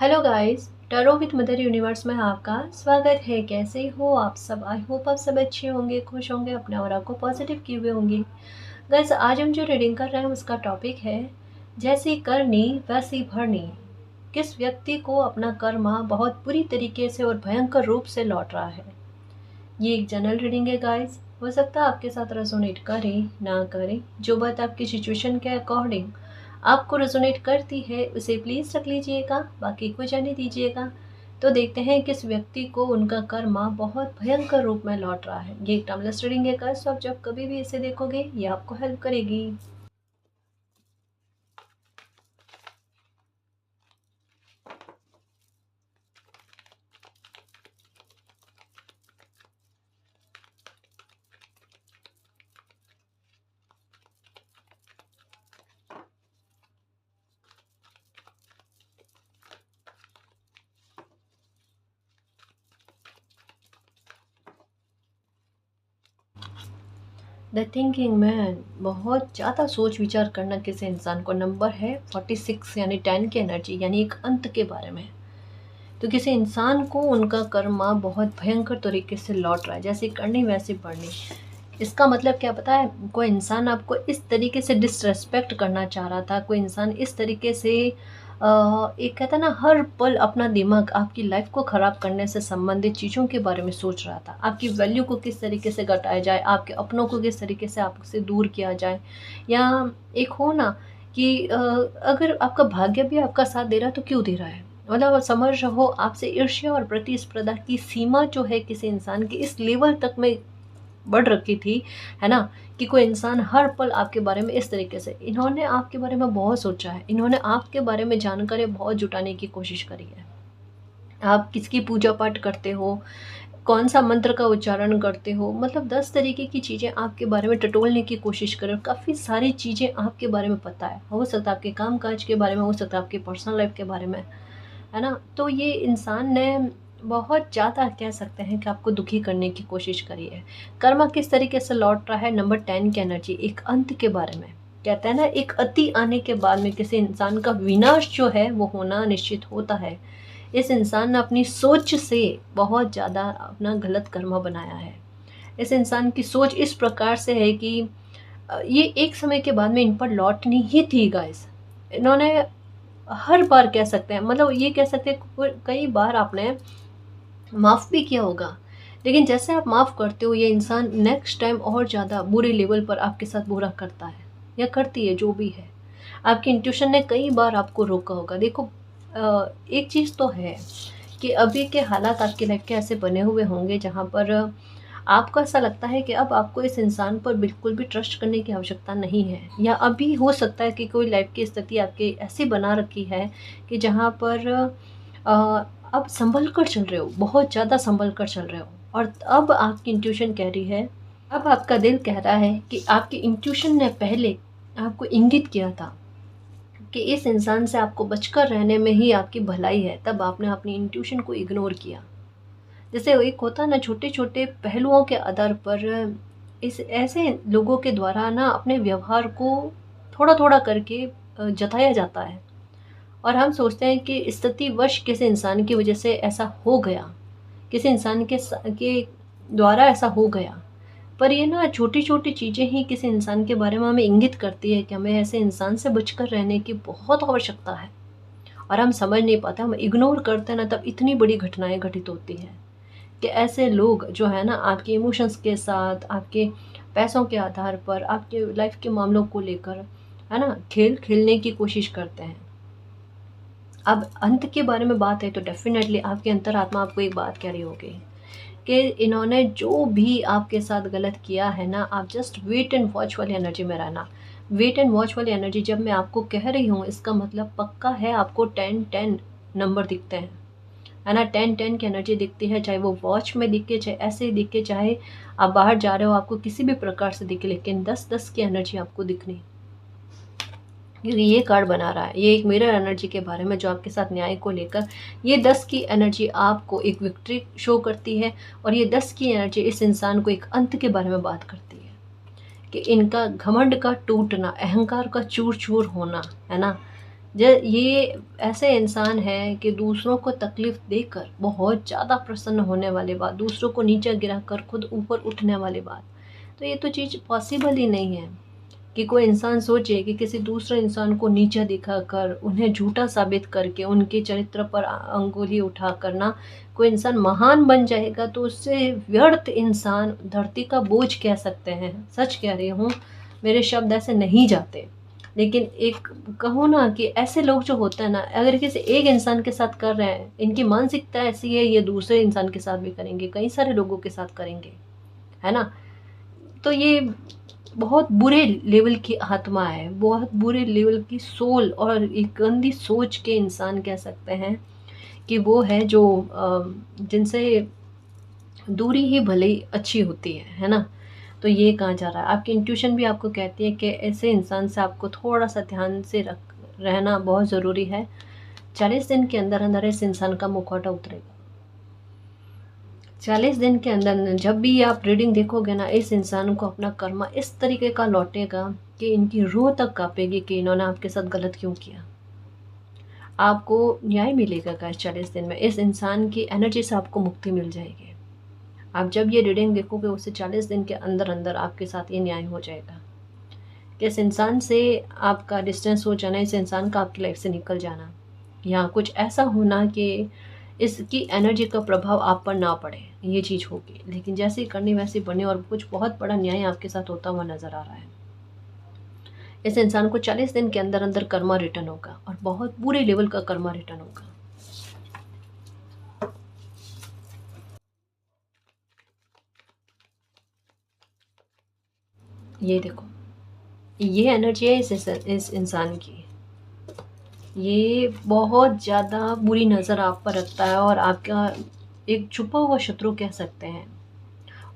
Hello guys, tarot with mother universe में आपका स्वागत है। कैसे हो आप सब? आई होप आप सब अच्छे होंगे, खुश होंगे, अपने और आपको पॉजिटिव किए हुए होंगे। गाइस, आज हम जो रीडिंग कर रहे हैं उसका टॉपिक है जैसी करनी वैसी भरनी। किस व्यक्ति को अपना कर्मा बहुत बुरी तरीके से और भयंकर रूप से लौट रहा है। ये एक जनरल रीडिंग है गाइस, हो सकता है आपके साथ रेजोनेट करे ना करे। जो बात आपकी सिचुएशन के अकॉर्डिंग आपको रेजोनेट करती है उसे प्लीज़ रख लीजिएगा, बाकी को जाने दीजिएगा। तो देखते हैं किस व्यक्ति को उनका कर्मा बहुत भयंकर रूप में लौट रहा है। ये एक टाइमलेस रीडिंग है गाइस, तो आप जब कभी भी इसे देखोगे ये आपको हेल्प करेगी। द थिंकिंग मैन, बहुत ज़्यादा सोच विचार करना किसी इंसान को। नंबर है 46 यानी 10 की एनर्जी, यानी एक अंत के बारे में। तो किसी इंसान को उनका कर्मा बहुत भयंकर तरीके से लौट रहा है, जैसे करनी वैसे पढ़नी। इसका मतलब क्या पता है? कोई इंसान आपको इस तरीके से डिसरेस्पेक्ट करना चाह रहा था, कोई इंसान इस तरीके से एक कहता है ना, हर पल अपना दिमाग आपकी लाइफ को ख़राब करने से संबंधित चीज़ों के बारे में सोच रहा था। आपकी वैल्यू को किस तरीके से घटाया जाए, आपके अपनों को किस तरीके से आपसे दूर किया जाए। या एक हो ना कि अगर आपका भाग्य भी आपका साथ दे रहा है तो क्यों दे रहा है। मतलब समझ रहो, आपसे ईर्ष्या और प्रतिस्पर्धा की सीमा जो है किसी इंसान की इस लेवल तक में बढ़ रखी थी, है ना, कि कोई इंसान हर पल आपके बारे में इस तरीके से, इन्होंने आपके बारे में बहुत सोचा है, इन्होंने आपके बारे में जानकारी बहुत जुटाने की कोशिश करी है। आप किसकी पूजा पाठ करते हो, कौन सा मंत्र का उच्चारण करते हो, मतलब 10 तरीके की चीज़ें आपके बारे में टटोलने की कोशिश करें। काफ़ी सारी चीज़ें आपके बारे में पता है, हो सकता है आपके काम काज के बारे में, हो सकता है आपके पर्सनल लाइफ के बारे में, है ना। तो ये इंसान ने बहुत ज़्यादा कह सकते हैं कि आपको दुखी करने की कोशिश करी है। कर्मा किस तरीके से लौट रहा है? नंबर 10 की एनर्जी, एक अंत के बारे में। कहते हैं ना, एक अति आने के बाद में किसी इंसान का विनाश जो है वो होना निश्चित होता है। इस इंसान ने अपनी सोच से बहुत ज़्यादा अपना गलत कर्मा बनाया है। इस इंसान की सोच इस प्रकार से है कि ये एक समय के बाद में इन पर लौटनी ही थी गाइस। इन्होंने हर बार कह सकते हैं, मतलब ये कह सकते हैं कई बार आपने माफ़ भी किया होगा, लेकिन जैसे आप माफ़ करते हो ये इंसान नेक्स्ट टाइम और ज़्यादा बुरे लेवल पर आपके साथ बुरा करता है या करती है, जो भी है। आपकी इंट्यूशन ने कई बार आपको रोका होगा। देखो, एक चीज़ तो है कि अभी के हालात आपकी लाइफ के ऐसे बने हुए होंगे जहाँ पर आपको ऐसा लगता है कि अब आपको इस इंसान पर बिल्कुल भी ट्रस्ट करने की आवश्यकता नहीं है। या अभी हो सकता है कि कोई लाइफ की स्थिति आपकी ऐसी बना रखी है कि जहाँ पर आप संभल कर चल रहे हो, बहुत ज़्यादा संभल कर चल रहे हो। और अब आपकी इंट्यूशन कह रही है, अब आपका दिल कह रहा है कि आपकी इंट्यूशन ने पहले आपको इंगित किया था कि इस इंसान से आपको बचकर रहने में ही आपकी भलाई है, तब आपने अपनी इंट्यूशन को इग्नोर किया। जैसे एक होता है ना, छोटे छोटे पहलुओं के आधार पर इस ऐसे लोगों के द्वारा ना अपने व्यवहार को थोड़ा थोड़ा करके जताया जाता है। और हम सोचते हैं कि स्थितिवश किसी इंसान की वजह से ऐसा हो गया, किसी इंसान के द्वारा ऐसा हो गया। पर ये ना छोटी छोटी चीज़ें ही किसी इंसान के बारे में हमें इंगित करती है कि हमें ऐसे इंसान से बचकर रहने की बहुत आवश्यकता है। और हम समझ नहीं पाते, हम इग्नोर करते हैं ना, तब इतनी बड़ी घटनाएं घटित होती हैं कि ऐसे लोग जो है ना आपके इमोशंस के साथ, आपके पैसों के आधार पर, आपके लाइफ के मामलों को लेकर, है ना, खेल खेलने की कोशिश करते हैं। अब अंत के बारे में बात है तो डेफिनेटली आपकी अंतरात्मा आपको एक बात कह रही होगी कि इन्होंने जो भी आपके साथ गलत किया है ना, आप जस्ट वेट एंड वॉच वाली एनर्जी में रहना। वेट एंड वॉच वाली एनर्जी जब मैं आपको कह रही हूँ, इसका मतलब पक्का है आपको 10-10 नंबर दिखते हैं, है ना। 10-10 की एनर्जी दिखती है, चाहे वो वॉच में दिखे, चाहे ऐसे ही दिखे, चाहे आप बाहर जा रहे हो आपको किसी भी प्रकार से दिखे, लेकिन 10-10 की एनर्जी आपको दिखनी। क्योंकि ये कार्ड बना रहा है, ये एक मिरर एनर्जी के बारे में, जो आपके साथ न्याय को लेकर, ये 10 की एनर्जी आपको एक विक्ट्री शो करती है। और ये 10 की एनर्जी इस इंसान को एक अंत के बारे में बात करती है कि इनका घमंड का टूटना, अहंकार का चूर चूर होना, है ना। ये ऐसे इंसान है कि दूसरों को तकलीफ़ देकर बहुत ज़्यादा प्रसन्न होने वाली बात, दूसरों को नीचे गिराकर खुद ऊपर उठने वाली बात, तो ये तो चीज़ पॉसिबल ही नहीं है कि कोई इंसान सोचे कि किसी दूसरे इंसान को नीचा दिखाकर, उन्हें झूठा साबित करके, उनके चरित्र पर अंगुली उठाकर ना कोई इंसान महान बन जाएगा, तो उससे व्यर्थ इंसान धरती का बोझ कह सकते हैं। सच कह रही हूँ, मेरे शब्द ऐसे नहीं जाते। लेकिन एक कहूँ ना कि ऐसे लोग जो होते हैं ना, अगर किसी एक इंसान के साथ कर रहे हैं, इनकी मानसिकता ऐसी है, ये दूसरे इंसान के साथ भी करेंगे, कई सारे लोगों के साथ करेंगे, है ना? तो ये बहुत बुरे लेवल की आत्मा है, बहुत बुरे लेवल की सोल और एक गंदी सोच के इंसान कह सकते हैं कि वो है जो जिनसे दूरी ही भले ही अच्छी होती है ना? तो ये कहा जा रहा है, आपकी इंट्यूशन भी आपको कहती है कि ऐसे इंसान से आपको थोड़ा-सा ध्यान से रख रहना बहुत ज़रूरी है। 40 दिन के अंदर-अंदर इस इंसान का मुखौटा उतरेगा। 40 दिन के अंदर जब भी आप रीडिंग देखोगे ना, इस इंसान को अपना कर्मा इस तरीके का लौटेगा कि इनकी रूह तक काँपेगी कि इन्होंने आपके साथ गलत क्यों किया। आपको न्याय मिलेगा गाइस 40 दिन में, इस इंसान की एनर्जी से आपको मुक्ति मिल जाएगी। आप जब ये रीडिंग देखोगे उससे 40 दिन के अंदर-अंदर आपके साथ ये न्याय हो जाएगा। कि इस इंसान से आपका डिस्टेंस हो जाना, इस इंसान का आपकी लाइफ से निकल जाना, या कुछ ऐसा होना कि इसकी एनर्जी का प्रभाव आप पर ना पड़े, ये चीज़ होगी। लेकिन जैसे ही करनी वैसे बने, और कुछ बहुत बड़ा न्याय आपके साथ होता हुआ नज़र आ रहा है। इस इंसान को 40 दिन के अंदर-अंदर कर्मा रिटर्न होगा, और बहुत बुरे लेवल का कर्मा रिटर्न होगा। ये देखो, ये एनर्जी है इस इंसान की। ये बहुत ज़्यादा बुरी नज़र आप पर रखता है, और आपका एक छुपा हुआ शत्रु कह सकते हैं।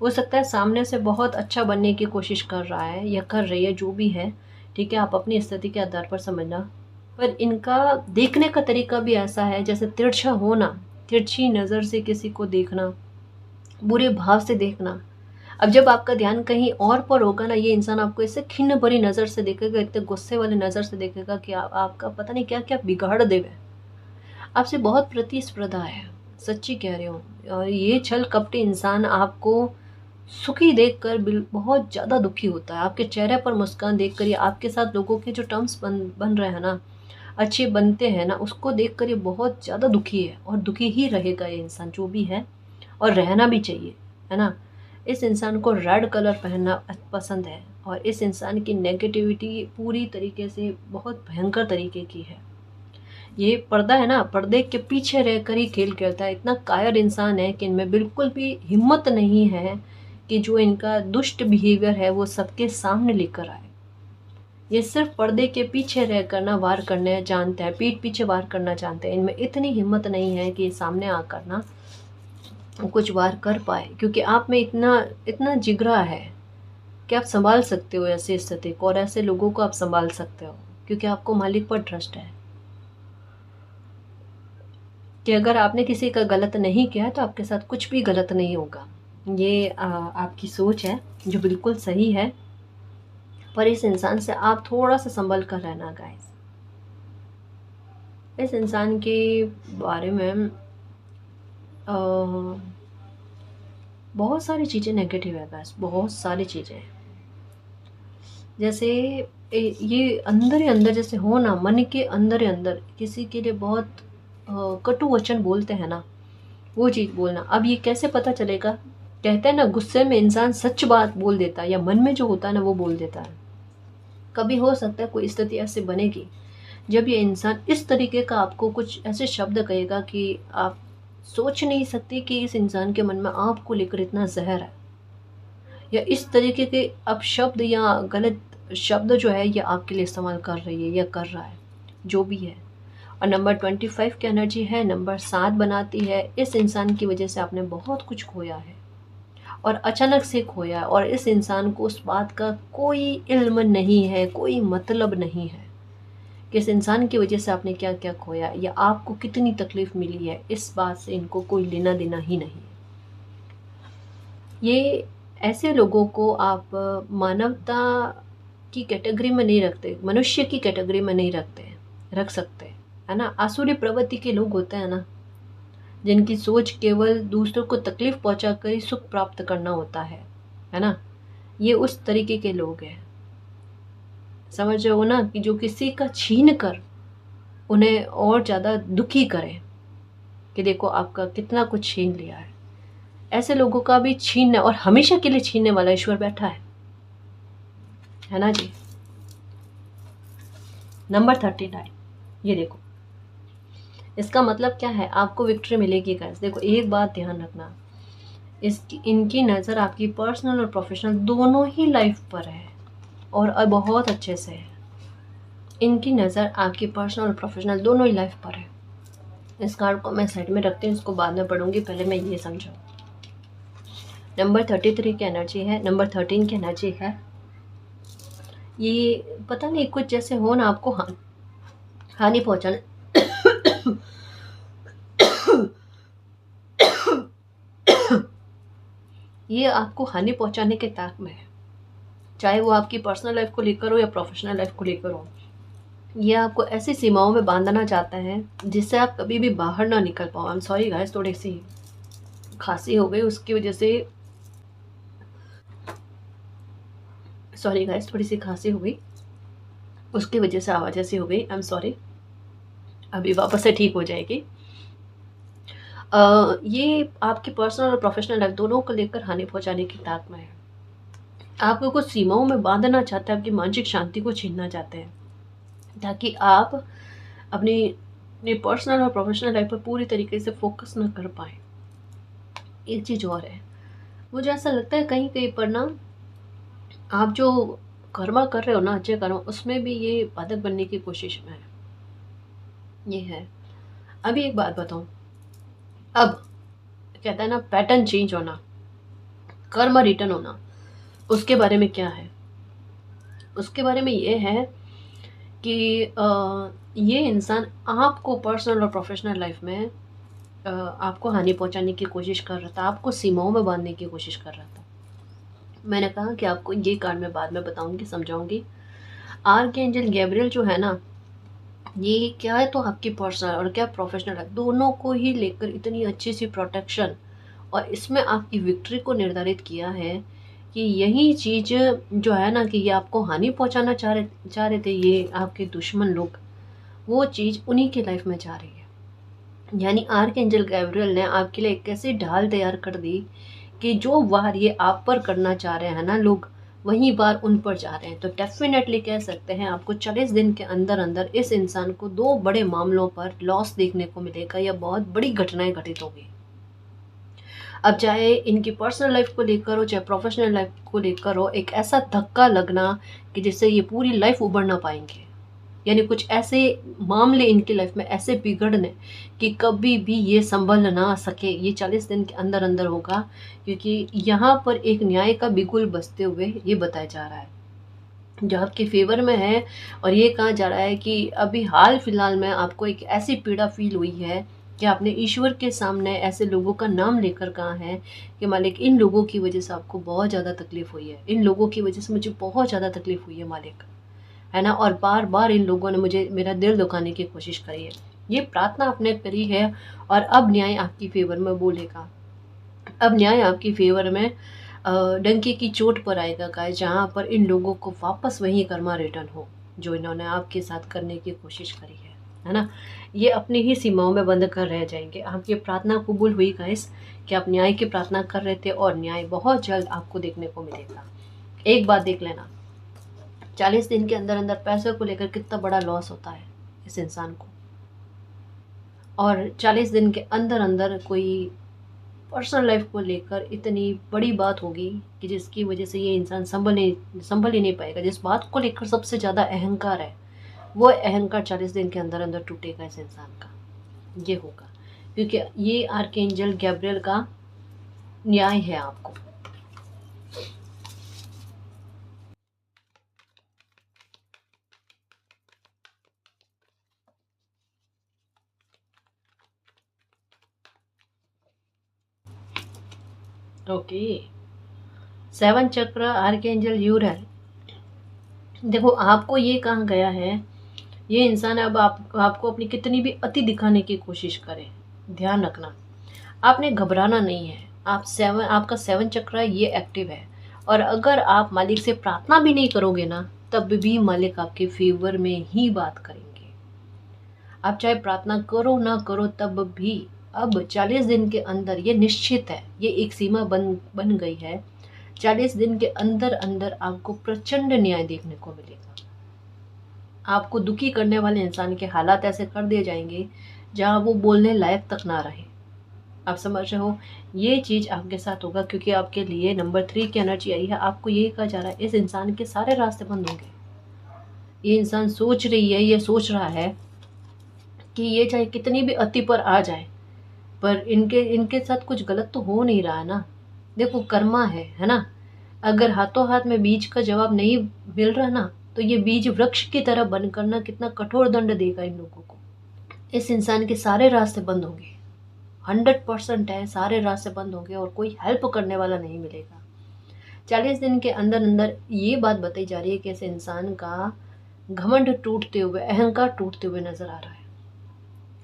हो सकता है सामने से बहुत अच्छा बनने की कोशिश कर रहा है या कर रही है, जो भी है, ठीक है, आप अपनी स्थिति के आधार पर समझना। पर इनका देखने का तरीका भी ऐसा है जैसे तिरछा होना, तिरछी नज़र से किसी को देखना, बुरे भाव से देखना। अब जब आपका ध्यान कहीं और पर होगा ना, ये इंसान आपको ऐसे खिन्न भरी नज़र से देखेगा, इतने गुस्से वाली नज़र से देखेगा कि आपका पता नहीं क्या-क्या बिगाड़ देवे। आपसे बहुत प्रतिस्पर्धा है, सच्ची कह रही हूँ। और ये छल कपटी इंसान आपको सुखी देखकर बहुत ज़्यादा दुखी होता है। आपके चेहरे पर मुस्कान देखकर, ये आपके साथ लोगों के जो टर्म्स बन रहे हैं ना, अच्छे बनते हैं ना, उसको देखकर ये बहुत ज़्यादा दुखी है, और दुखी ही रहेगा ये इंसान जो भी है, और रहना भी चाहिए, है ना? इस इंसान को रेड कलर पहनना पसंद है, और इस इंसान की नेगेटिविटी पूरी तरीके से बहुत भयंकर तरीके की है। ये पर्दा है ना, पर्दे के पीछे रहकर ही खेल खेलता है। इतना कायर इंसान है कि इनमें बिल्कुल भी हिम्मत नहीं है कि जो इनका दुष्ट बिहेवियर है वो सबके सामने लेकर आए। ये सिर्फ पर्दे के पीछे रहकर ना वार करने जानते हैं, पीठ पीछे वार करना जानते हैं। इनमें इतनी हिम्मत नहीं है कि सामने आकर ना कुछ वार कर पाए, क्योंकि आप में इतना इतना जिगरा है कि आप संभाल सकते हो ऐसी स्थिति को, और ऐसे लोगों को आप संभाल सकते हो, क्योंकि आपको मालिक पर ट्रस्ट है कि अगर आपने किसी का गलत नहीं किया तो आपके साथ कुछ भी गलत नहीं होगा। ये आपकी सोच है जो बिल्कुल सही है, पर इस इंसान से आप थोड़ा सा संभल कर रहना गाइस। इस इंसान के बारे में बहुत सारी चीज़ें नेगेटिव है गाइस, बहुत सारी चीज़ें। जैसे ये अंदर ही अंदर जैसे हो ना, मन के अंदर ही अंदर किसी के लिए बहुत कटु वचन बोलते हैं ना, वो चीज़ बोलना। अब ये कैसे पता चलेगा? कहते हैं ना, गुस्से में इंसान सच बात बोल देता है, या मन में जो होता है ना वो बोल देता है। कभी हो सकता है कोई स्थिति ऐसे बनेगी जब ये इंसान इस तरीके का आपको कुछ ऐसे शब्द कहेगा कि आप सोच नहीं सकते कि इस इंसान के मन में आपको लेकर इतना जहर है, या इस तरीके के अपशब्द या गलत शब्द जो है ये आपके लिए इस्तेमाल कर रही है या कर रहा है, जो भी है। और नंबर 25 की एनर्जी है, नंबर 7 बनाती है। इस इंसान की वजह से आपने बहुत कुछ खोया है, और अचानक से खोया है, और इस इंसान को उस बात का कोई इल्म नहीं है, कोई मतलब नहीं है कि इस इंसान की वजह से आपने क्या क्या खोया, या आपको कितनी तकलीफ मिली है। इस बात से इनको कोई लेना देना ही नहीं है। ये ऐसे लोगों को आप मानवता की कैटेगरी में नहीं रखते, मनुष्य की कैटेगरी में नहीं रखते, रख सकते, है ना। आसुरी प्रवृत्ति के लोग होते हैं ना, जिनकी सोच केवल दूसरों को तकलीफ पहुंचाकर ही सुख प्राप्त करना होता है ना। ये उस तरीके के लोग हैं, समझ रहे हो ना, कि जो किसी का छीन कर उन्हें और ज़्यादा दुखी करें कि देखो आपका कितना कुछ छीन लिया है। ऐसे लोगों का भी छीनने और हमेशा के लिए छीनने वाला ईश्वर बैठा है ना जी। नंबर 39, ये देखो, इसका मतलब क्या है, आपको विक्ट्री मिलेगी गाइस। देखो एक बात ध्यान रखना, इनकी नज़र आपकी पर्सनल और प्रोफेशनल दोनों ही लाइफ पर है, और बहुत अच्छे से है। इनकी नज़र आपकी पर्सनल और प्रोफेशनल दोनों ही लाइफ पर है। इस कार्ड को मैं साइड में रखती हूँ, इसको बाद में पढ़ूंगी, पहले मैं ये समझाऊँ। नंबर 33 की एनर्जी है, नंबर 13 की एनर्जी है। ये पता नहीं कुछ जैसे हो ना, आपको हानि पहुंचाने ये आपको हानि पहुंचाने के ताक में है, चाहे वो आपकी पर्सनल लाइफ को लेकर हो या प्रोफेशनल लाइफ को लेकर हो। ये आपको ऐसी सीमाओं में बांधना चाहता है जिससे आप कभी भी बाहर ना निकल पाओ। आई एम सॉरी गाइस, थोड़ी सी खांसी हो गई, उसकी वजह से, सॉरी गाइस, थोड़ी सी खांसी हो गई, उसकी वजह से आवाज़ ऐसी हो गई। आई एम सॉरी, अभी वापस से ठीक हो जाएगी। ये आपकी पर्सनल और प्रोफेशनल लाइफ दोनों को लेकर हानि पहुंचाने की ताक में है। आपको कुछ सीमाओं में बांधना चाहते हैं, आपकी मानसिक शांति को छीनना चाहते हैं, ताकि आप अपनी पर्सनल और प्रोफेशनल लाइफ पर पूरी तरीके से फोकस न कर पाए। एक चीज़ और है, मुझे ऐसा लगता है कहीं कहीं पर ना, आप जो कर्मा कर रहे हो ना, अच्छे कर्म, उसमें भी ये बाधक बनने की कोशिश में है। ये है। अभी एक बात बताऊं, अब कहता है ना पैटर्न चेंज होना, कर्म रिटर्न होना, उसके बारे में क्या है, उसके बारे में ये है कि ये इंसान आपको पर्सनल और प्रोफेशनल लाइफ में आपको हानि पहुंचाने की कोशिश कर रहा था, आपको सीमाओं में बांधने की कोशिश कर रहा था। मैंने कहा कि आपको ये कार्ड मैं बाद में बताऊंगी, समझाऊंगी। आर्कएंजल गैब्रियल जो है ना, ये क्या है, तो आपकी पर्सनल और क्या प्रोफेशनल है, दोनों को ही लेकर इतनी अच्छी सी प्रोटेक्शन, और इसमें आपकी विक्ट्री को निर्धारित किया है कि यही चीज़ जो है ना, कि ये आपको हानि पहुंचाना चाह रहे थे ये आपके दुश्मन लोग, वो चीज़ उन्हीं के लाइफ में जा रही है। यानी आर्कएंजल गैब्रियल ने आपके लिए एक ऐसी ढाल तैयार कर दी कि जो वार ये आप पर करना चाह रहे हैं ना लोग, वहीं बार उन पर जा रहे हैं। तो डेफिनेटली कह सकते हैं आपको 40 दिन के अंदर अंदर इस इंसान को 2 बड़े मामलों पर लॉस देखने को मिलेगा, या बहुत बड़ी घटनाएं घटित होगी। अब चाहे इनकी पर्सनल लाइफ को लेकर हो, चाहे प्रोफेशनल लाइफ को लेकर हो, एक ऐसा धक्का लगना कि जिससे ये पूरी लाइफ उबर ना पाएंगे। यानी कुछ ऐसे मामले इनकी लाइफ में ऐसे बिगड़ने कि कभी भी ये संभल ना सके, ये 40 दिन के अंदर अंदर होगा, क्योंकि यहाँ पर एक न्याय का बिगुल बजते हुए ये बताया जा रहा है जो आपके फेवर में है। और ये कहा जा रहा है कि अभी हाल फिलहाल में आपको एक ऐसी पीड़ा फील हुई है कि आपने ईश्वर के सामने ऐसे लोगों का नाम लेकर कहा है कि मालिक, इन लोगों की वजह से आपको बहुत ज़्यादा तकलीफ हुई है, इन लोगों की वजह से मुझे बहुत ज़्यादा तकलीफ हुई है मालिक, है ना। और बार बार इन लोगों ने मुझे मेरा दिल दुखाने की कोशिश करी है। ये प्रार्थना आपने करी है, और अब न्याय आपकी फेवर में बोलेगा। अब न्याय आपकी फेवर में डंके की चोट पर आएगा गाइस, जहाँ पर इन लोगों को वापस वही कर्मा रिटर्न हो जो इन्होंने आपके साथ करने की कोशिश करी है ना। ये अपनी ही सीमाओं में बंद कर रह जाएंगे। आपकी प्रार्थना कबूल हुई गाइस, कि आप न्याय की प्रार्थना कर रहे थे, और न्याय बहुत जल्द आपको देखने को मिलेगा। एक बात देख लेना, 40 दिन के अंदर अंदर पैसे को लेकर कितना बड़ा लॉस होता है इस इंसान को, और 40 दिन के अंदर अंदर कोई पर्सनल लाइफ को लेकर इतनी बड़ी बात होगी कि जिसकी वजह से ये इंसान संभल ही नहीं पाएगा। जिस बात को लेकर सबसे ज़्यादा अहंकार है, वो अहंकार 40 दिन के अंदर अंदर टूटेगा इस इंसान का। ये होगा क्योंकि ये आर्कएंजल गैब्रियल का न्याय है आपको। ओके, 7 चक्र आर्कएंजल यूरल। देखो आपको ये कहा गया है ये इंसान अब आपको अपनी कितनी भी अति दिखाने की कोशिश करे, ध्यान रखना आपने घबराना नहीं है। आपका 7 चक्र ये एक्टिव है, और अगर आप मालिक से प्रार्थना भी नहीं करोगे ना, तब भी मालिक आपके फेवर में ही बात करेंगे। आप चाहे प्रार्थना करो ना करो, तब भी अब 40 दिन के अंदर ये निश्चित है, ये एक सीमा बन गई है। 40 दिन के अंदर अंदर आपको प्रचंड न्याय देखने को मिलेगा। आपको दुखी करने वाले इंसान के हालात ऐसे कर दिए जाएंगे जहां वो बोलने लायक तक ना रहे। आप समझ रहे हो, ये चीज़ आपके साथ होगा, क्योंकि आपके लिए नंबर 3 की एनर्जी आई है। आपको यही कहा जा रहा है इस इंसान के सारे रास्ते बंद होंगे। ये इंसान सोच रही है, ये सोच रहा है कि ये चाहे कितनी भी अति पर आ जाए, पर इनके साथ कुछ गलत तो हो नहीं रहा है ना। देखो कर्मा है ना। अगर हाथों हाथ में बीज का जवाब नहीं मिल रहा ना, तो ये बीज वृक्ष की तरह बनकर ना कितना कठोर दंड देगा इन लोगों को। इस इंसान के सारे रास्ते बंद होंगे, 100% है, सारे रास्ते बंद होंगे और कोई हेल्प करने वाला नहीं मिलेगा। 40 दिन के अंदर अंदर ये बात बताई जा रही है कि इस इंसान का घमंड टूटते हुए, अहंकार टूटते हुए नजर आ रहा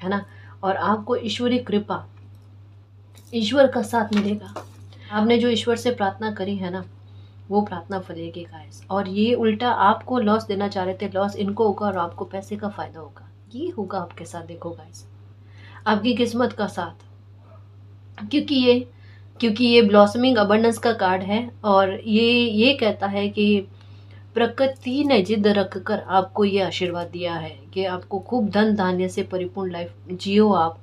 है ना। और आपको ईश्वरी कृपा, ईश्वर का साथ मिलेगा। आपने जो ईश्वर से प्रार्थना करी है ना, वो प्रार्थना फलेगी गाइस। और ये उल्टा आपको लॉस देना चाह रहे थे, लॉस इनको होगा और आपको पैसे का फायदा होगा। ये होगा आपके साथ, देखो गाइस, आपकी किस्मत का साथ। क्योंकि ये ब्लॉसमिंग अबंडेंस का कार्ड है, और ये कहता है कि प्रकृति ने जिद रखकर आपको ये आशीर्वाद दिया है कि आपको खूब धन धान्य से परिपूर्ण लाइफ जियो आप,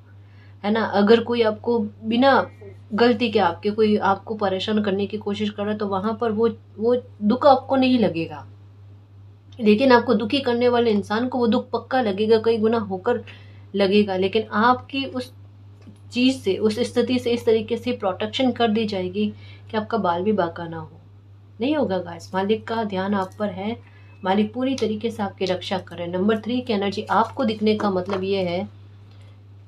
है ना। अगर कोई आपको बिना गलती के कोई आपको परेशान करने की कोशिश कर रहा है, तो वहां पर वो दुख आपको नहीं लगेगा, लेकिन आपको दुखी करने वाले इंसान को वो दुख पक्का लगेगा, कई गुना होकर लगेगा। लेकिन आपकी उस चीज से, उस स्थिति से इस तरीके से प्रोटेक्शन कर दी जाएगी कि आपका बाल भी बांका ना हो। नहीं होगा गाइस, मालिक का ध्यान आप पर है, मालिक पूरी तरीके से आपकी रक्षा कर रहे हैं। नंबर 3 की एनर्जी आपको दिखने का मतलब ये है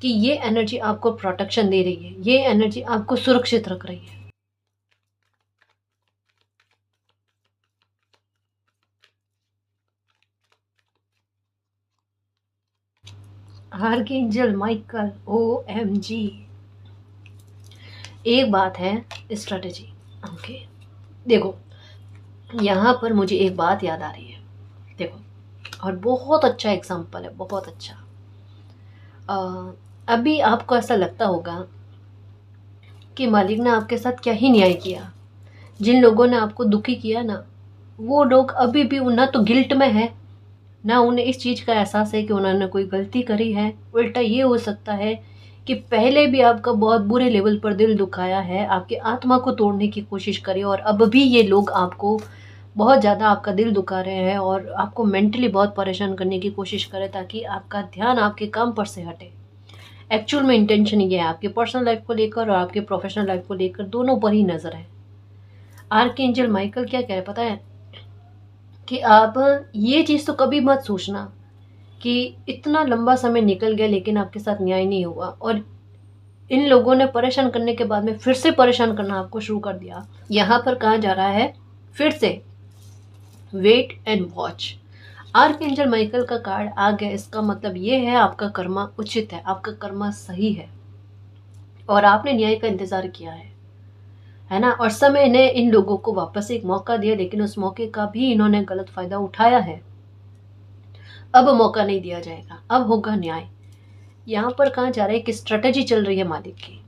कि ये एनर्जी आपको प्रोटेक्शन दे रही है, ये एनर्जी आपको सुरक्षित रख रही है। Archangel Michael, OMG। एक बात है, स्ट्रेटेजी। ओके, देखो यहाँ पर मुझे एक बात याद आ रही है, देखो, और बहुत अच्छा एग्जाम्पल है, बहुत अच्छा। अभी आपको ऐसा लगता होगा कि मालिक ने आपके साथ क्या ही न्याय किया। जिन लोगों ने आपको दुखी किया ना, वो लोग अभी भी ना तो गिल्ट में है, ना उन्हें इस चीज़ का एहसास है कि उन्होंने कोई गलती करी है। उल्टा ये हो सकता है कि पहले भी आपका बहुत बुरे लेवल पर दिल दुखाया है, आपकी आत्मा को तोड़ने की कोशिश करी, और अब भी ये लोग आपको बहुत ज़्यादा आपका दिल दुखा रहे हैं और आपको मेंटली बहुत परेशान करने की कोशिश करें, ताकि आपका ध्यान आपके काम पर से हटे। एक्चुअल में इंटेंशन ये है, आपके पर्सनल लाइफ को लेकर और आपके प्रोफेशनल लाइफ को लेकर दोनों पर ही नज़र है। आर्कएंजल माइकल क्या कह रहे पता है, कि आप ये चीज़ तो कभी मत सोचना कि इतना लंबा समय निकल गया लेकिन आपके साथ न्याय नहीं हुआ, और इन लोगों ने परेशान करने के बाद में फिर से परेशान करना आपको शुरू कर दिया। यहाँ पर कहा जा रहा है फिर से wait and watch. Archangel Michael का कार्ड आ गया, इसका मतलब ये है आपका कर्मा उचित है, आपका कर्मा सही है, और आपने न्याय का इंतजार किया है ना। और समय ने इन लोगों को वापस एक मौका दिया, लेकिन उस मौके का भी इन्होंने गलत फायदा उठाया है। अब मौका नहीं दिया जाएगा, अब होगा न्याय। यहाँ पर कहा जा रहा है कि स्ट्रेटेजी चल रही है मालिक की,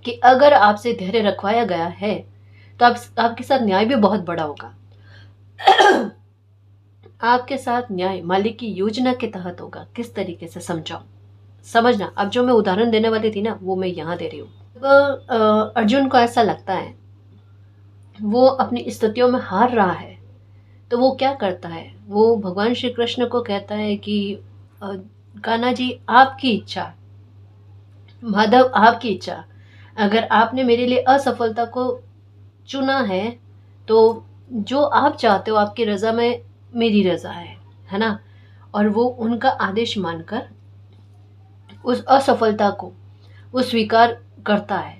कि अगर आपसे धैर्य रखवाया गया है तो आपके साथ न्याय भी बहुत बड़ा होगा। आपके साथ न्याय मालिक की योजना के तहत होगा। किस तरीके से समझाऊं, समझना। अब जो मैं उदाहरण देने वाली थी ना, वो मैं यहाँ दे रही हूँ। अर्जुन को ऐसा लगता है वो अपनी स्थितियों में हार रहा है, तो वो क्या करता है, वो भगवान श्री कृष्ण को कहता है कि कान्हा जी आपकी इच्छा, माधव आपकी इच्छा, अगर आपने मेरे लिए असफलता को चुना है, तो जो आप चाहते हो आपकी रजा में मेरी रजा है ना। और वो उनका आदेश मानकर उस असफलता को वो स्वीकार करता है,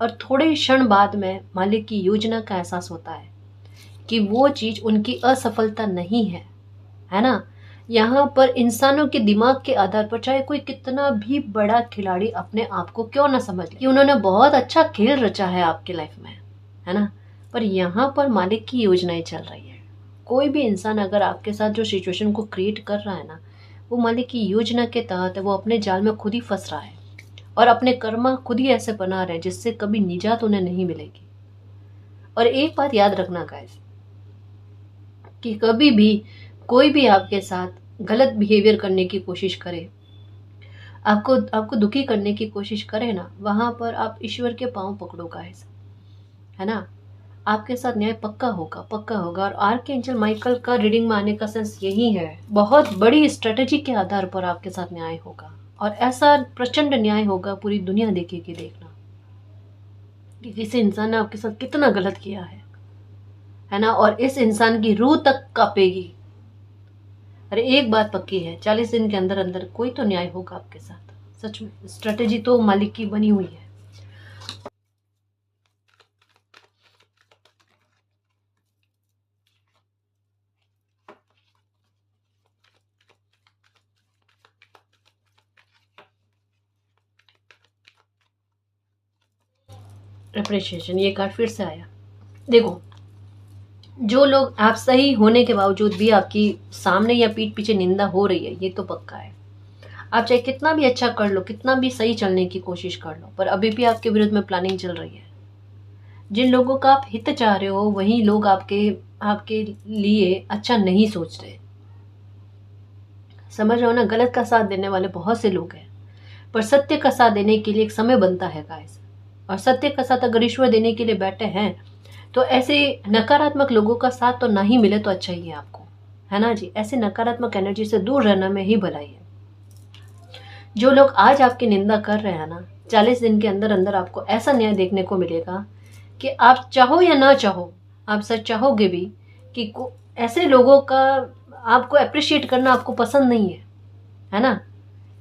और थोड़े क्षण बाद में मालिक की योजना का एहसास होता है कि वो चीज़ उनकी असफलता नहीं है ना। यहाँ पर इंसानों के दिमाग के आधार पर चाहे कोई कितना भी बड़ा खिलाड़ी अपने आप को क्यों ना समझ ले कि उन्होंने बहुत अच्छा खेल रचा है आपकी लाइफ में, है ना, पर यहाँ पर मालिक की योजनाएं चल रही है। कोई भी इंसान अगर आपके साथ जो सिचुएशन को क्रिएट कर रहा है ना, वो मालिक की योजना के तहत है। वो अपने जाल में खुद ही फंस रहा है और अपने कर्मा खुद ही ऐसे बना रहे हैं जिससे कभी निजात उन्हें नहीं मिलेगी। और एक बात याद रखना गाइस, कि कभी भी कोई भी आपके साथ गलत बिहेवियर करने की कोशिश करे, आपको आपको दुखी करने की कोशिश करे ना, वहां पर आप ईश्वर के पांव पकड़ो गाइस, है ना। आपके साथ न्याय पक्का होगा, पक्का होगा। और आर्कएंजल माइकल का रीडिंग में आने का सेंस यही है, बहुत बड़ी स्ट्रेटेजी के आधार पर आपके साथ न्याय होगा और ऐसा प्रचंड न्याय होगा पूरी दुनिया देखेगी। देखना कि किसी इंसान ने आपके साथ कितना गलत किया है ना, और इस इंसान की रूह तक कांपेगी। अरे एक बात पक्की है, 40 दिन के अंदर अंदर कोई तो न्याय होगा आपके साथ। सच में स्ट्रेटेजी तो मालिक की बनी हुई है। अप्रिशिएशन, ये कार्ड फिर से आया। देखो, जो लोग आप सही होने के बावजूद भी आपकी सामने या पीठ पीछे निंदा हो रही है, ये तो पक्का है। आप चाहे कितना भी अच्छा कर लो, कितना भी सही चलने की कोशिश कर लो, पर अभी भी आपके विरुद्ध में प्लानिंग चल रही है। जिन लोगों का आप हित चाह रहे हो, वही लोग आपके आपके लिए अच्छा नहीं सोच रहे। समझ रहे हो ना, गलत का साथ देने वाले बहुत से लोग हैं, पर सत्य का साथ देने के लिए एक समय बनता है गाइस। और सत्य का साथ अगर ईश्वर देने के लिए बैठे हैं, तो ऐसे नकारात्मक लोगों का साथ तो ना ही मिले तो अच्छा ही है आपको, है ना जी। ऐसे नकारात्मक एनर्जी से दूर रहना में ही भलाई है। जो लोग आज आपकी निंदा कर रहे हैं ना, 40 दिन के अंदर अंदर आपको ऐसा न्याय देखने को मिलेगा कि आप चाहो या ना चाहो, आप सच चाहोगे भी कि ऐसे लोगों का आपको अप्रिशिएट करना आपको पसंद नहीं है ना,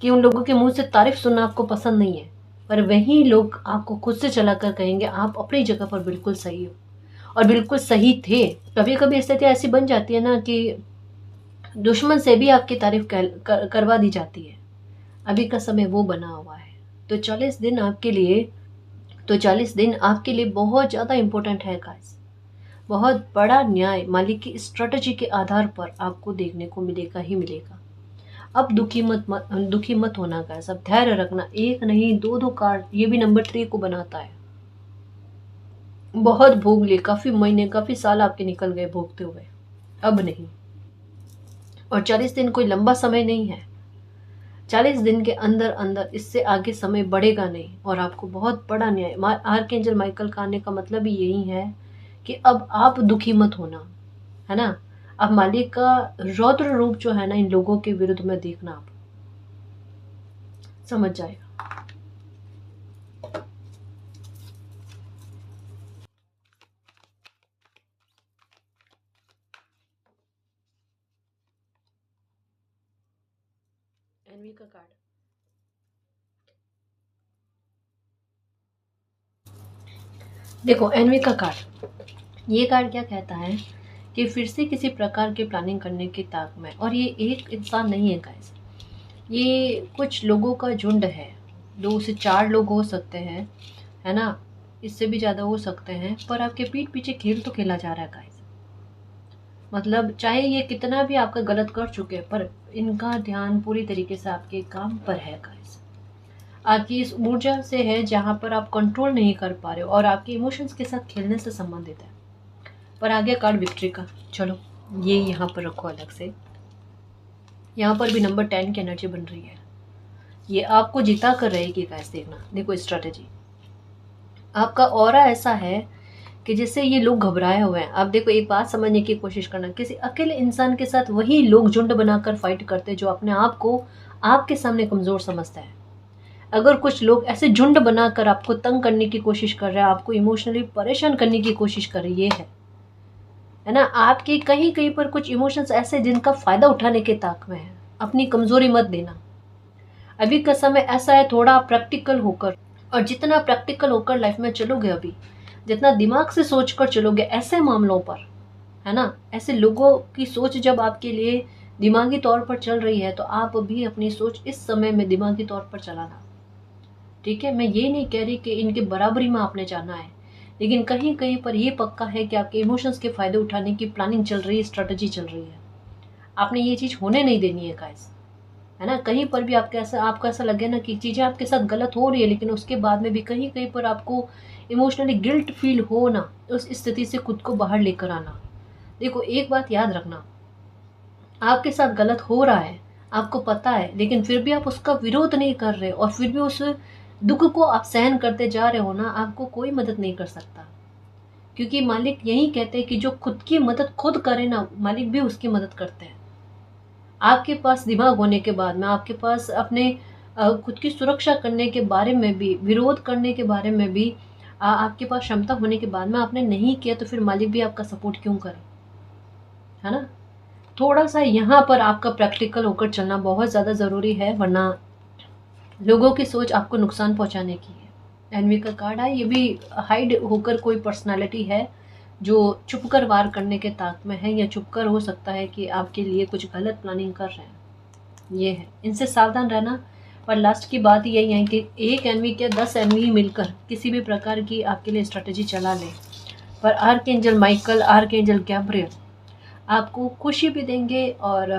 कि उन लोगों के मुंह से तारीफ सुनना आपको पसंद नहीं है, पर वही लोग आपको खुद से चलाकर कहेंगे आप अपनी जगह पर बिल्कुल सही हो और बिल्कुल सही थे। कभी कभी स्थिति ऐसी बन जाती है ना कि दुश्मन से भी आपकी तारीफ करवा दी जाती है। अभी का समय वो बना हुआ है। तो 40 दिन आपके लिए बहुत ज़्यादा इम्पोर्टेंट है गाइस। बहुत बड़ा न्याय मालिक की स्ट्रेटजी के आधार पर आपको देखने को मिलेगा ही मिलेगा। अब दुखी मत होना गाइस, अब धैर्य रखना। एक नहीं, दो कार्ड, ये भी नंबर 3 को बनाता है। बहुत भोग लिए, काफी महीने काफी साल आपके निकल गए भोगते हुए, अब नहीं। और 40 दिन कोई लंबा समय नहीं है। 40 दिन के अंदर अंदर इससे आगे समय बढ़ेगा नहीं और आपको बहुत बड़ा न्याय। आर्कएंजल माइकल का आने का मतलब ही यही है कि अब आप दुखी मत होना, है ना। अब मालिक का रौद्र रूप जो है ना इन लोगों के विरुद्ध में देखना, आप समझ जाएगा। एनवी का कार्ड, देखो एनवी का कार्ड, ये कार्ड क्या कहता है कि फिर से किसी प्रकार की प्लानिंग करने की ताक में। और ये एक इंसान नहीं है गाइस, ये कुछ लोगों का झुंड है। 2 से 4 लोग हो सकते हैं, है ना, इससे भी ज़्यादा हो सकते हैं, पर आपके पीठ पीछे खेल तो खेला जा रहा है गाइस। मतलब चाहे ये कितना भी आपका गलत कर चुके, पर इनका ध्यान पूरी तरीके से आपके काम पर है गाइस। आपकी इस ऊर्जा से है जहाँ पर आप कंट्रोल नहीं कर पा रहे हो और आपके इमोशंस के साथ खेलने से संबंधित है। पर आगे कार्ड विक्ट्री का, चलो ये यहाँ पर रखो अलग से। यहाँ पर भी नंबर 10 की एनर्जी बन रही है। ये आपको जिता कर रहेगी गाइस। देखना, देखो स्ट्रेटेजी, आपका ऑरा ऐसा है कि जिससे ये लोग घबराए हुए हैं। आप देखो, एक बात समझने की कोशिश करना, किसी अकेले इंसान के साथ वही लोग झुंड बनाकर फाइट करते हैं जो अपने आप को आपके सामने कमज़ोर समझता है। अगर कुछ लोग ऐसे झुंड बनाकर आपको तंग करने की कोशिश कर रहे हैं, आपको इमोशनली परेशान करने की कोशिश कर रही है ना, आपके कहीं कहीं पर कुछ इमोशंस ऐसे जिनका फ़ायदा उठाने के ताक में है। अपनी कमज़ोरी मत देना। अभी का समय ऐसा है, थोड़ा प्रैक्टिकल होकर, और जितना प्रैक्टिकल होकर लाइफ में चलोगे, अभी जितना दिमाग से सोच कर चलोगे ऐसे मामलों पर, है ना, ऐसे लोगों की सोच जब आपके लिए दिमागी तौर पर चल रही है तो आप भी अपनी सोच इस समय में दिमागी तौर पर चलाना। ठीक है, मैं ये नहीं कह रही कि इनके बराबरी में आपने जाना है, लेकिन कहीं कहीं पर ये पक्का है कि आपके इमोशंस के फ़ायदे उठाने की प्लानिंग चल रही है, स्ट्रैटेजी चल रही है। आपने ये चीज़ होने नहीं देनी है गाइस, है ना। कहीं पर भी आपको ऐसा लगे ना कि चीज़ें आपके साथ गलत हो रही है, लेकिन उसके बाद में भी कहीं कहीं पर आपको इमोशनली गिल्ट फील हो ना, उस स्थिति से खुद को बाहर लेकर आना। देखो, एक बात याद रखना, आपके साथ गलत हो रहा है, आपको पता है, लेकिन फिर भी आप उसका विरोध नहीं कर रहे और फिर भी उस दुख को आप सहन करते जा रहे हो ना, आपको कोई मदद नहीं कर सकता। क्योंकि मालिक यही कहते हैं कि जो खुद की मदद खुद करे ना, मालिक भी उसकी मदद करते हैं। आपके पास दिमाग होने के बाद में, आपके पास अपने खुद की सुरक्षा करने के बारे में भी, विरोध करने के बारे में भी आपके पास क्षमता होने के बाद में आपने नहीं किया, तो फिर मालिक भी आपका सपोर्ट क्यों करे, है ना। थोड़ा सा यहाँ पर आपका प्रैक्टिकल होकर चलना बहुत ज़्यादा ज़रूरी है, वरना लोगों की सोच आपको नुकसान पहुँचाने की है। एनवी का कार्ड है, ये भी हाइड होकर कोई पर्सनालिटी है जो छुपकर वार करने के ताक में है, या छुपकर हो सकता है कि आपके लिए कुछ गलत प्लानिंग कर रहे हैं। ये है, इनसे सावधान रहना। पर लास्ट की बात यही है कि एक एनवी क्या 10 एनवी मिलकर किसी भी प्रकार की आपके लिए स्ट्रेटेजी चला लें, पर आर्कएंजल माइकल, आर्कएंजल गैब्रियल आपको खुशी भी देंगे और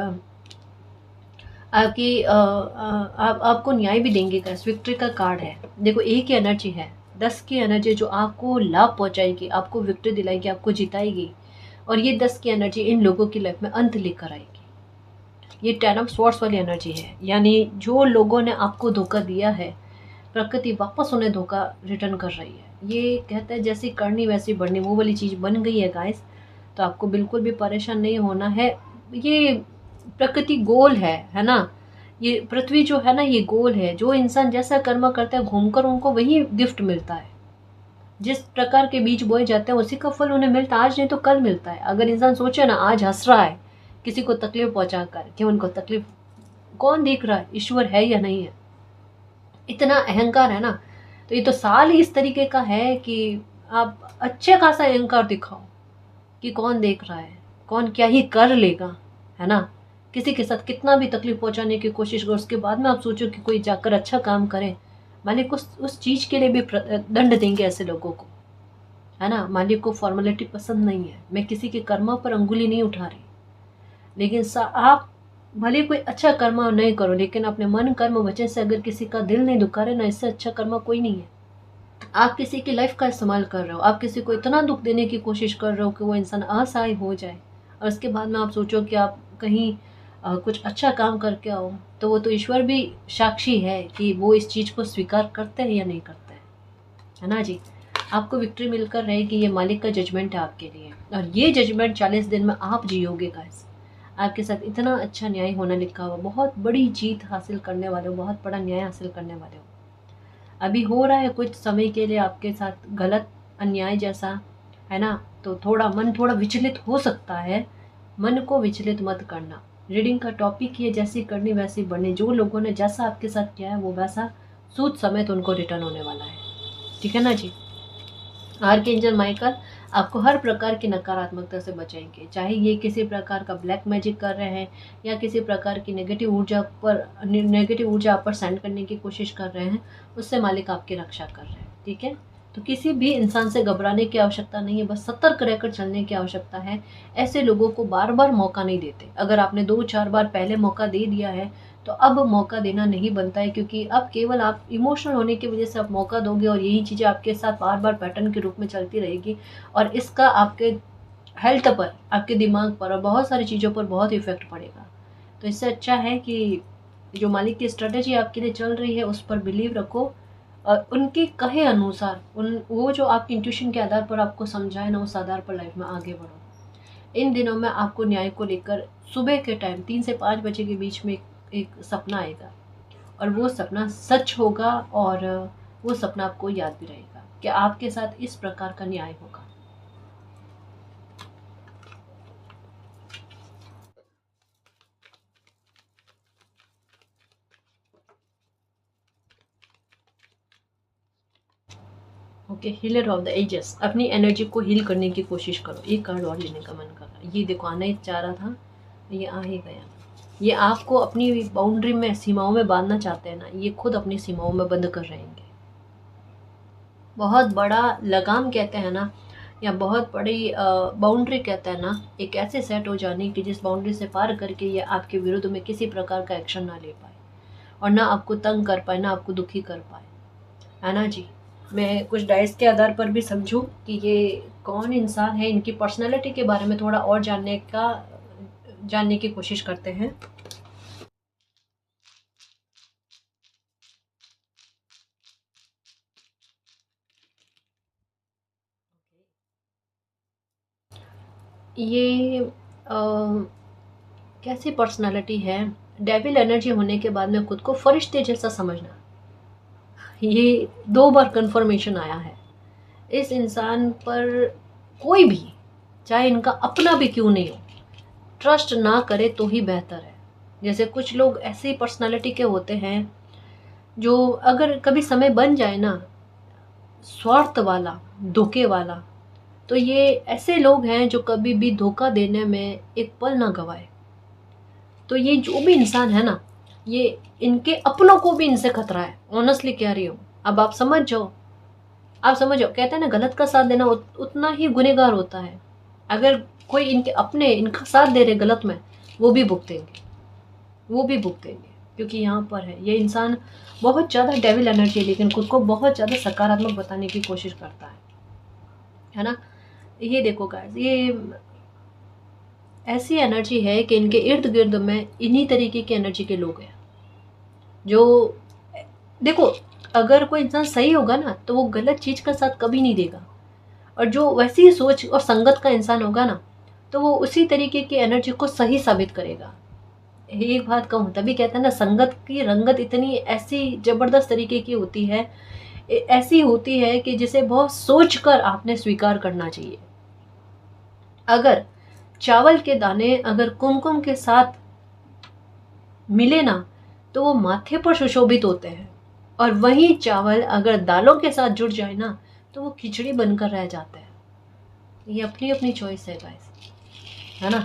आपको न्याय भी देंगे। गाइस, विक्ट्री का कार्ड है। देखो, एक ही एनर्जी है, 10 की एनर्जी जो आपको लाभ पहुंचाएगी, आपको विक्ट्री दिलाएगी, आपको जिताएगी। और ये 10 की एनर्जी इन लोगों की लाइफ में अंत लेकर आएगी। ये 10 ऑफ स्वॉर्ड्स वाली एनर्जी है, यानी जो लोगों ने आपको धोखा दिया है, प्रकृति वापस उन्हें धोखा रिटर्न कर रही है। ये कहते हैं जैसी करनी वैसी बढ़नी, वो वाली चीज़ बन गई है गाइस। तो आपको बिल्कुल भी परेशान नहीं होना है। ये प्रकृति गोल है ना। ये पृथ्वी जो है ना, ये गोल है। जो इंसान जैसा कर्म करता है घूमकर उनको वही गिफ्ट मिलता है। जिस प्रकार के बीज बोए जाते हैं उसी का फल उन्हें मिलता है, आज नहीं तो कल मिलता है। अगर इंसान सोचे ना, आज हंस रहा है किसी को तकलीफ पहुंचा कर, कि उनको तकलीफ कौन देख रहा है, ईश्वर है या नहीं है, इतना अहंकार है ना। तो ये तो साल ही इस तरीके का है कि आप अच्छे खासा अहंकार दिखाओ कि कौन देख रहा है, कौन क्या ही कर लेगा, है ना। किसी के साथ कितना भी तकलीफ पहुंचाने की कोशिश करो, उसके बाद में आप सोचो कि कोई जाकर अच्छा काम करे, मालिक उस चीज़ के लिए भी दंड देंगे ऐसे लोगों को, है ना। मालिक को फॉर्मेलिटी पसंद नहीं है। मैं किसी के कर्मा पर अंगुली नहीं उठा रही, लेकिन आप भले कोई अच्छा कर्म नहीं करो, लेकिन अपने मन कर्म वचन से अगर किसी का दिल नहीं दुखा रहे ना, इससे अच्छा कर्म कोई नहीं है। आप किसी की लाइफ का इस्तेमाल कर रहे हो, आप किसी को इतना दुख देने की कोशिश कर रहे हो कि वो इंसान असहाय हो जाए, और उसके बाद में आप सोचो कि आप कहीं कुछ अच्छा काम करके आओ, तो वो तो ईश्वर भी साक्षी है कि वो इस चीज़ को स्वीकार करते हैं या नहीं करते हैं, है ना जी। आपको विक्ट्री मिलकर रहेगी, ये मालिक का जजमेंट है आपके लिए, और ये जजमेंट 40 दिन में आप जियोगे गाइस। आपके साथ इतना अच्छा न्याय होना लिखा हुआ, बहुत बड़ी जीत हासिल करने वाले हो, बहुत बड़ा न्याय हासिल करने वाले हो। अभी हो रहा है कुछ समय के लिए आपके साथ गलत, अन्याय जैसा, है ना। तो मन थोड़ा विचलित हो सकता है, मन को विचलित मत करना। रीडिंग का टॉपिक ये जैसी करनी वैसी बढ़नी, जो लोगों ने जैसा आपके साथ किया है वो वैसा सूद समेत उनको रिटर्न होने वाला है, ठीक है ना जी। आर्कएंजल माइकल आपको हर प्रकार की नकारात्मकता से बचाएंगे, चाहे ये किसी प्रकार का ब्लैक मैजिक कर रहे हैं या किसी प्रकार की नेगेटिव ऊर्जा आप पर सेंड करने की कोशिश कर रहे हैं, उससे मालिक आपकी रक्षा कर रहे हैं, ठीक है। तो किसी भी इंसान से घबराने की आवश्यकता नहीं है, बस सतर्क रहकर चलने की आवश्यकता है। ऐसे लोगों को बार बार मौका नहीं देते। अगर आपने 2-4 बार पहले मौका दे दिया है तो अब मौका देना नहीं बनता है, क्योंकि अब केवल आप इमोशनल होने की वजह से आप मौका दोगे और यही चीज़ें आपके साथ बार बार पैटर्न के रूप में चलती रहेगी, और इसका आपके हेल्थ पर, आपके दिमाग पर और बहुत सारी चीज़ों पर बहुत इफेक्ट पड़ेगा। तो इससे अच्छा है कि जो मालिक की स्ट्रेटेजी आपके लिए चल रही है उस पर बिलीव रखो, और उनके कहे अनुसार वो जो आपकी इंट्यूशन के आधार पर आपको समझाए ना, उस आधार पर लाइफ में आगे बढ़ो। इन दिनों में आपको न्याय को लेकर सुबह के टाइम 3 से 5 बजे के बीच में एक सपना आएगा, और वो सपना सच होगा, और वो सपना आपको याद भी रहेगा कि आपके साथ इस प्रकार का न्याय होगा। Okay, healer of the ages, अपनी एनर्जी को हील करने की कोशिश करो। एक कार्ड और लेने का मन कर रहा है, ये देखो आना ही चाह रहा था, ये आ ही गया। ये आपको अपनी बाउंड्री में, सीमाओं में बांधना चाहते हैं ना, ये खुद अपनी सीमाओं में बंद कर रहेंगे। बहुत बड़ा लगाम कहते हैं ना, या बहुत बड़ी बाउंड्री कहते हैं ना, एक ऐसे सेट हो जाने की जिस बाउंड्री से पार करके ये आपके विरुद्ध में किसी प्रकार का एक्शन ना ले पाए और ना आपको तंग कर पाए, ना आपको दुखी कर पाए, है ना जी। मैं कुछ डाइस के आधार पर भी समझूं कि ये कौन इंसान है, इनकी पर्सनैलिटी के बारे में थोड़ा और जानने की कोशिश करते हैं। ये कैसी पर्सनालिटी है, डेविल एनर्जी होने के बाद में खुद को फरिश्ते जैसा समझना, ये 2 बार कंफर्मेशन आया है। इस इंसान पर कोई भी, चाहे इनका अपना भी क्यों नहीं हो, ट्रस्ट ना करे तो ही बेहतर है। जैसे कुछ लोग ऐसी पर्सनालिटी के होते हैं जो अगर कभी समय बन जाए ना, स्वार्थ वाला, धोखे वाला, तो ये ऐसे लोग हैं जो कभी भी धोखा देने में एक पल ना गवाए। तो ये जो भी इंसान है ना, ये इनके अपनों को भी इनसे खतरा है, ऑनेस्टली कह रही हूँ। अब आप समझ जाओ, कहते हैं ना, गलत का साथ देना उतना ही गुनहगार होता है। अगर कोई इनके अपने इनका साथ दे रहे गलत में, वो भी भुगतेंगे, क्योंकि यहाँ पर है ये इंसान बहुत ज़्यादा डेविल एनर्जी है, लेकिन खुद को बहुत ज़्यादा सकारात्मक बताने की कोशिश करता है ना। ये देखो गाइस, ये ऐसी एनर्जी है कि इनके इर्द गिर्द में इन्हीं तरीके की एनर्जी के लोग हैं। जो देखो, अगर कोई इंसान सही होगा ना तो वो गलत चीज़ का साथ कभी नहीं देगा, और जो वैसी ही सोच और संगत का इंसान होगा ना, तो वो उसी तरीके की एनर्जी को सही साबित करेगा। एक बात कहूँ, तभी कहते हैं ना, संगत की रंगत इतनी ऐसी ज़बरदस्त तरीके की होती है, ऐसी होती है कि जिसे बहुत सोच कर आपने स्वीकार करना चाहिए। अगर चावल के दाने अगर कुमकुम के साथ मिले ना, तो वो माथे पर सुशोभित होते हैं, और वही चावल अगर दालों के साथ जुड़ जाए ना, तो वो खिचड़ी बनकर रह जाता है। ये अपनी अपनी चॉइस है गाइस, है ना।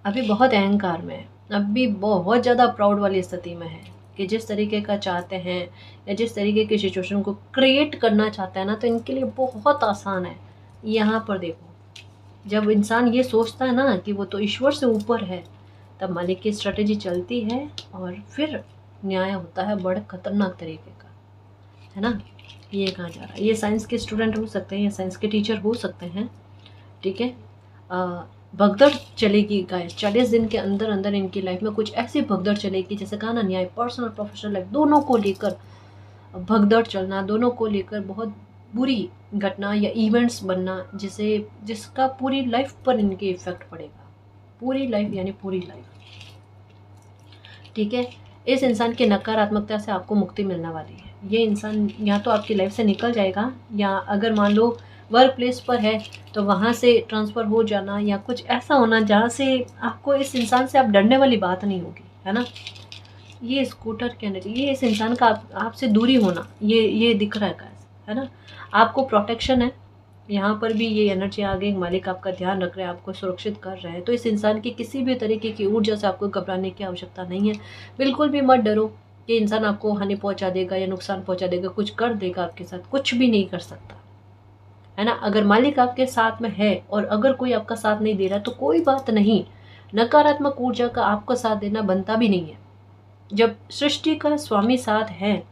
अभी बहुत अहंकार में है, अभी बहुत ज़्यादा प्राउड वाली स्थिति में है कि जिस तरीके का चाहते हैं या जिस तरीके की सिचुएशन को क्रिएट करना चाहते हैं ना, तो इनके लिए बहुत आसान है। यहाँ पर देखो, जब इंसान ये सोचता है ना कि वो तो ईश्वर से ऊपर है, तब मालिक की स्ट्रेटेजी चलती है और फिर न्याय होता है बड़े खतरनाक तरीके का, है ना। ये कहाँ जा रहा है, ये साइंस के स्टूडेंट हो सकते हैं या साइंस के टीचर हो सकते हैं, ठीक है। भगदड़ चलेगी गाइस, 40 दिन के अंदर अंदर इनकी लाइफ में कुछ ऐसी भगदड़ चलेगी, जैसे कहा ना, न्याय, पर्सनल प्रोफेशनल लाइफ दोनों को लेकर भगदड़ चलना, दोनों को लेकर बहुत बुरी घटना या इवेंट्स बनना, जिसका पूरी लाइफ पर इनके इफेक्ट पड़ेगा, पूरी लाइफ यानी पूरी लाइफ, ठीक है। इस इंसान की नकारात्मकता से आपको मुक्ति मिलने वाली है। ये इंसान या तो आपकी लाइफ से निकल जाएगा, या अगर मान लो वर्क प्लेस पर है तो वहाँ से ट्रांसफ़र हो जाना, या कुछ ऐसा होना जहाँ से आपको इस इंसान से आप डरने वाली बात नहीं होगी, है ना। ये स्कूटर की एनर्जी, ये इस इंसान का आपसे दूरी होना, ये दिख रहा है ना। आपको प्रोटेक्शन है, यहाँ पर भी ये एनर्जी आ गई, मालिक आपका ध्यान रख रहे हैं, आपको सुरक्षित कर रहे हैं। तो इस इंसान की किसी भी तरीके की ऊर्जा से आपको घबराने की आवश्यकता नहीं है। बिल्कुल भी मत डरो कि इंसान आपको हानि पहुँचा देगा या नुकसान पहुँचा देगा, कुछ कर देगा आपके साथ, कुछ भी नहीं कर सकता, है ना। अगर मालिक आपके साथ में है और अगर कोई आपका साथ नहीं दे रहा तो कोई बात नहीं, नकारात्मक ऊर्जा का आपको साथ देना बनता भी नहीं है। जब सृष्टि का स्वामी साथ है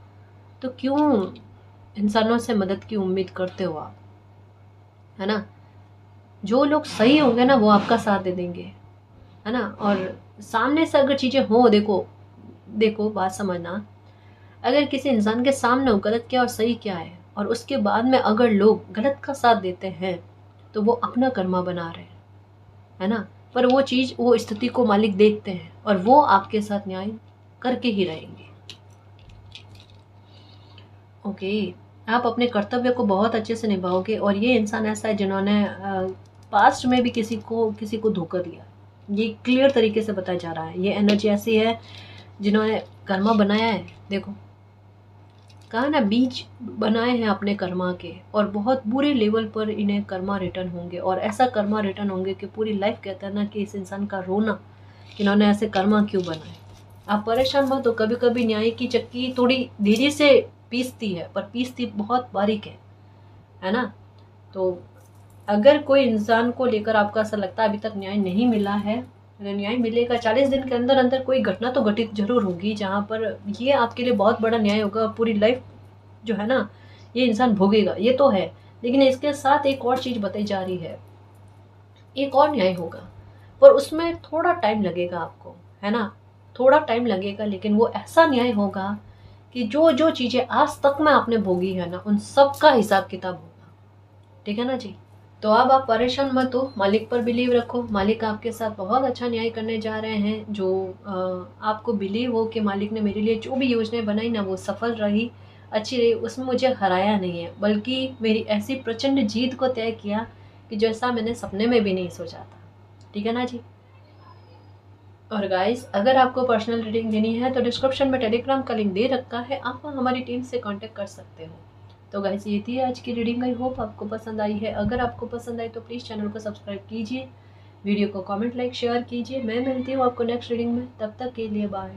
तो क्यों इंसानों से मदद की उम्मीद करते हो आप, है ना। जो लोग सही होंगे ना वो आपका साथ दे देंगे, है ना। और सामने से अगर चीज़ें हो, देखो बात समझना, अगर किसी इंसान के सामने हो गलत क्या और सही क्या है, और उसके बाद में अगर लोग गलत का साथ देते हैं, तो वो अपना कर्मा बना रहे हैं, है ना। पर वो चीज़, वो स्थिति को मालिक देखते हैं और वो आपके साथ न्याय करके ही रहेंगे। ओके, आप अपने कर्तव्य को बहुत अच्छे से निभाओगे। और ये इंसान ऐसा है जिन्होंने पास्ट में भी किसी को धोखा दिया, ये क्लियर तरीके से बताया जा रहा है। ये एनर्जी ऐसी है जिन्होंने कर्मा बनाया है, देखो कहा ना, बीज बनाए हैं अपने कर्मा के, और बहुत बुरे लेवल पर इन्हें कर्मा रिटर्न होंगे, और ऐसा कर्मा रिटर्न होंगे कि पूरी लाइफ, कहता है ना कि इस इंसान का रोना कि इन्होंने ऐसे कर्मा क्यों बनाए। आप परेशान मत हो, कभी कभी न्याय की चक्की थोड़ी धीरे से पीसती है, पर पीसती बहुत बारीक है ना। तो अगर कोई इंसान को लेकर आपको ऐसा लगता है अभी तक न्याय नहीं मिला है, अगर न्याय मिलेगा 40 दिन के अंदर अंदर कोई घटना तो घटित जरूर होगी जहाँ पर ये आपके लिए बहुत बड़ा न्याय होगा, पूरी लाइफ जो है ना ये इंसान भोगेगा, ये तो है। लेकिन इसके साथ एक और चीज़ बताई जा रही है, एक और न्याय होगा, पर उसमें थोड़ा टाइम लगेगा आपको, है ना, थोड़ा टाइम लगेगा, लेकिन वो ऐसा न्याय होगा कि जो जो चीज़ें आज तक में आपने भोगी है ना उन सब का हिसाब किताब होगा। ठीक है ना जी। तो अब आप परेशान मत हो, मालिक पर बिलीव रखो, मालिक आपके साथ बहुत अच्छा न्याय करने जा रहे हैं। जो आपको बिलीव हो कि मालिक ने मेरे लिए जो भी योजनाएं बनाई ना वो सफल रही, अच्छी रही, उसमें मुझे हराया नहीं है, बल्कि मेरी ऐसी प्रचंड जीत को तय किया कि जैसा मैंने सपने में भी नहीं सोचा था। ठीक है ना जी। और गाइस, अगर आपको पर्सनल रीडिंग देनी है तो डिस्क्रिप्शन में टेलीग्राम का लिंक दे रखा है, आप हमारी टीम से कांटेक्ट कर सकते हो। तो गाइस, ये थी आज की रीडिंग। आई होप आपको पसंद आई है। अगर आपको पसंद आई तो प्लीज़ चैनल को सब्सक्राइब कीजिए, वीडियो को कमेंट लाइक शेयर कीजिए। मैं मिलती हूँ आपको नेक्स्ट रीडिंग में, तब तक के लिए बाय।